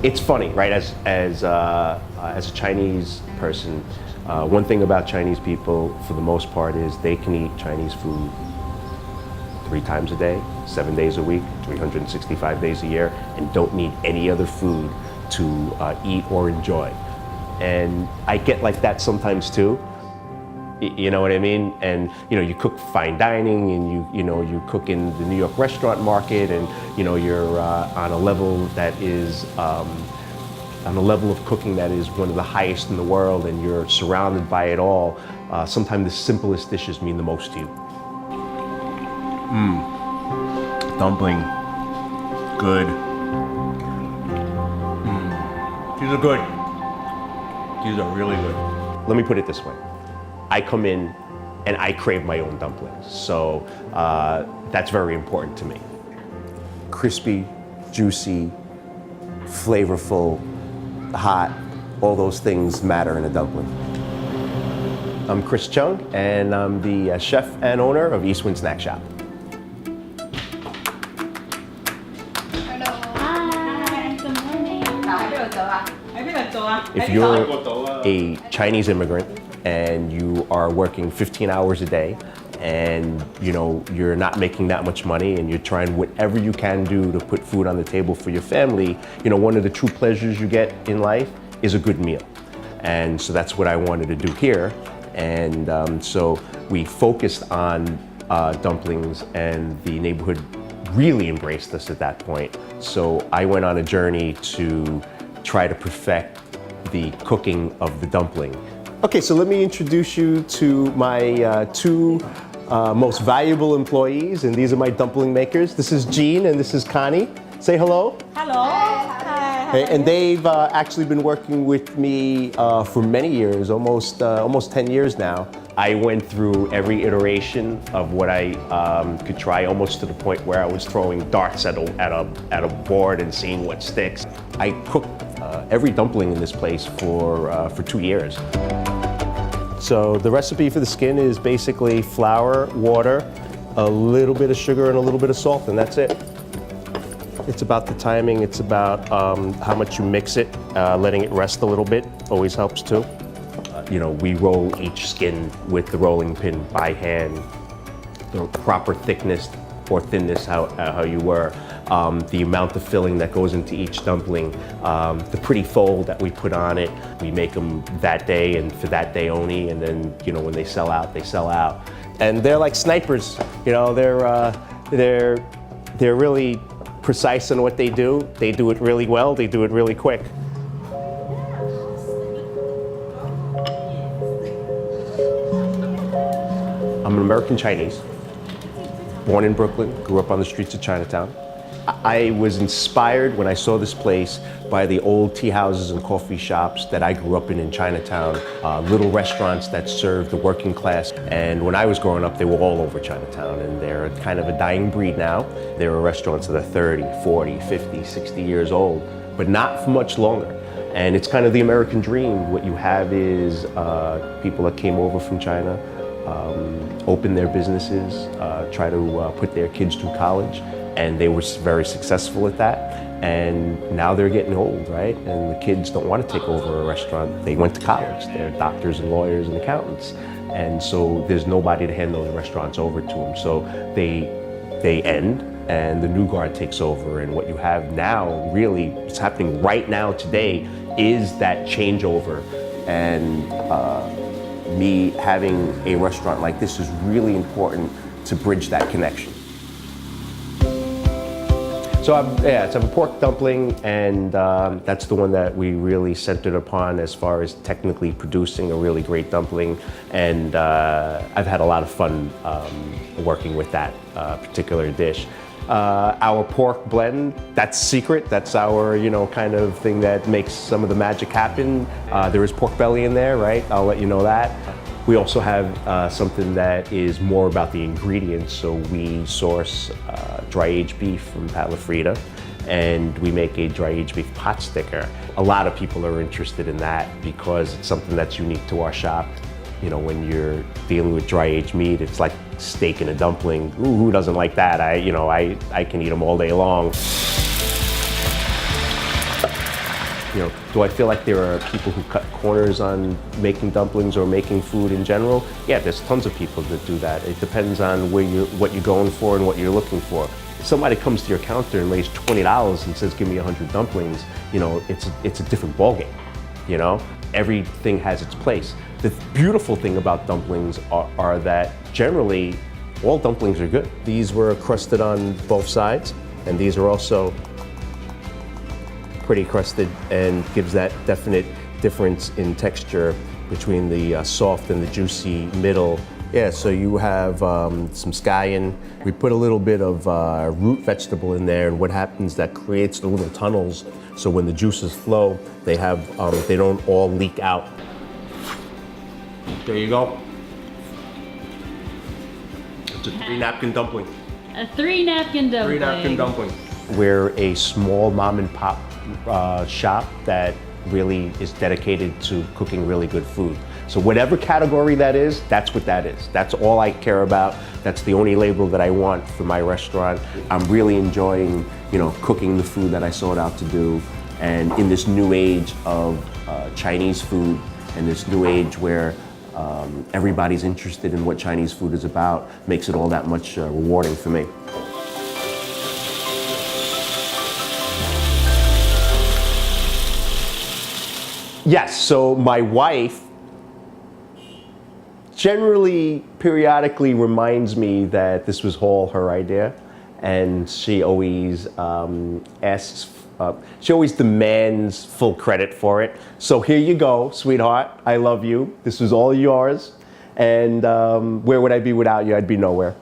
It's funny, right? As a Chinese person, one thing about Chinese people, for the most part, is they can eat Chinese food 3 times a day, 7 days a week, 365 days a year, and don't need any other food to eat or enjoy. And I get like that sometimes too. You know what I mean? And you cook fine dining, and you cook in the New York restaurant market, and you're on a level that is on a level of cooking that is one of the highest in the world, and you're surrounded by it all. Sometimes the simplest dishes mean the most to you. Dumpling. Good. These are good. These are really good. Let me put it this way. I come in and I crave my own dumplings. So that's very important to me. Crispy, juicy, flavorful, hot, all those things matter in a dumpling. I'm Chris Cheung, and I'm the chef and owner of Eastwind Snack Shop. If you're a Chinese immigrant and you are working 15 hours a day, and you're not making that much money, and you're trying whatever you can do to put food on the table for your family, one of the true pleasures you get in life is a good meal. And so that's what I wanted to do here. And so we focused on dumplings, and the neighborhood really embraced us at that point. So I went on a journey to try to perfect the cooking of the dumpling. Okay, so let me introduce you to my 2 most valuable employees, and these are my dumpling makers. This is Jean and this is Connie. Say hello. Hello. Hi. And they've actually been working with me for many years, almost 10 years now. I went through every iteration of what I could try, almost to the point where I was throwing darts at a board and seeing what sticks. I cooked every dumpling in this place for 2 years. So the recipe for the skin is basically flour, water, a little bit of sugar, and a little bit of salt, and that's it. It's about the timing. It's about how much you mix it. Letting it rest a little bit always helps too. We roll each skin with the rolling pin by hand. The proper thickness or thinness, how you were. The amount of filling that goes into each dumpling, the pretty fold that we put on it. We make them that day and for that day only, and then when they sell out, they sell out. And they're like snipers. They're really precise in what they do. They do it really well. They do it really quick. I'm an American Chinese, born in Brooklyn, grew up on the streets of Chinatown. I was inspired when I saw this place by the old tea houses and coffee shops that I grew up in Chinatown, little restaurants that served the working class. And when I was growing up, they were all over Chinatown, and they're kind of a dying breed now. There are restaurants that are 30, 40, 50, 60 years old, but not for much longer. And it's kind of the American dream. What you have is people that came over from China, open their businesses, try to put their kids through college, and they were very successful at that. And now they're getting old, right? And the kids don't want to take over a restaurant. They went to college. They're doctors and lawyers and accountants. And so there's nobody to hand those restaurants over to them. So they end, and the new guard takes over. And what you have now, really, it's happening right now today, is that changeover. And me having a restaurant like this is really important to bridge that connection. So I have a pork dumpling, and that's the one that we really centered upon as far as technically producing a really great dumpling. And I've had a lot of fun working with that particular dish. Our pork blend, that's secret. That's our, kind of thing that makes some of the magic happen. There is pork belly in there, right? I'll let you know that. We also have something that is more about the ingredients. So we source dry aged beef from Pat LaFrida, and we make a dry aged beef pot sticker. A lot of people are interested in that because it's something that's unique to our shop. When you're dealing with dry aged meat, it's like steak in a dumpling. Ooh, who doesn't like that? I can eat them all day long. Do I feel like there are people who cut corners on making dumplings or making food in general? Yeah, there's tons of people that do that. It depends on what you're going for and what you're looking for. If somebody comes to your counter and lays $20 and says, give me 100 dumplings, it's a different ballgame, Everything has its place. The beautiful thing about dumplings are that generally all dumplings are good. These were crusted on both sides, and these are also pretty crusted and gives that definite difference in texture between the soft and the juicy middle. Yeah, so you have some scallion. We put a little bit of root vegetable in there, and what happens, that creates the little tunnels, so when the juices flow, they don't all leak out. There you go. It's a 3-napkin dumpling. A 3-napkin dumpling. 3-napkin dumpling. We're a small mom and pop shop that really is dedicated to cooking really good food. So whatever category that is, that's what that is. That's all I care about. That's the only label that I want for my restaurant. I'm really enjoying, cooking the food that I sought out to do. And in this new age of Chinese food, and this new age where everybody's interested in what Chinese food is about, makes it all that much rewarding for me. Yes, so my wife generally, periodically reminds me that this was all her idea, and she always she always demands full credit for it. So here you go, sweetheart, I love you. This was all yours, and where would I be without you? I'd be nowhere.